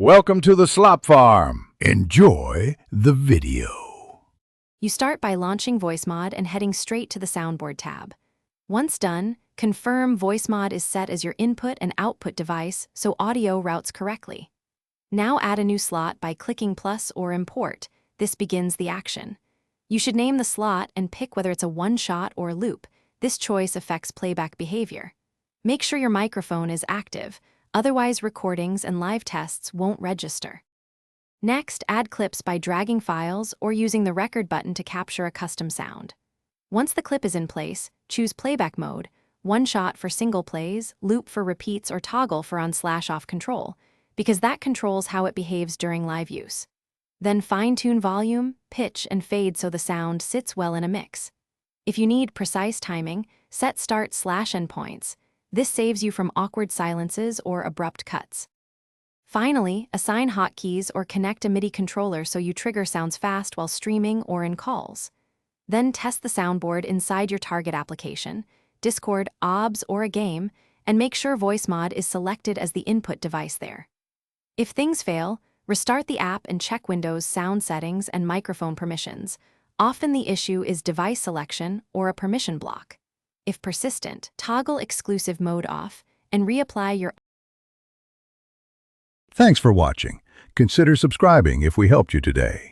Welcome to the Slop Farm. Enjoy the video. You start by launching Voicemod and heading straight to the Soundboard tab. Once done, confirm Voicemod is set as your input and output device so audio routes correctly. Now add a new slot by clicking plus or import. This begins the action. You should name the slot and pick whether it's a one-shot or a loop. This choice affects playback behavior. Make sure your microphone is active, otherwise recordings and live tests won't register. Next, add clips by dragging files or using the record button to capture a custom sound. Once the clip is in place, choose playback mode, one shot for single plays, loop for repeats, or toggle for on/off control, because that controls how it behaves during live use. Then fine-tune volume, pitch, and fade so the sound sits well in a mix. If you need precise timing, set start/endpoints. This saves you from awkward silences or abrupt cuts. Finally, assign hotkeys or connect a MIDI controller so you trigger sounds fast while streaming or in calls. Then test the soundboard inside your target application, Discord, OBS, or a game, and make sure Voicemod is selected as the input device there. If things fail, restart the app and check Windows sound settings and microphone permissions. Often the issue is device selection or a permission block. If persistent, toggle exclusive mode off and reapply your... Thanks for watching. Consider subscribing if we helped you today.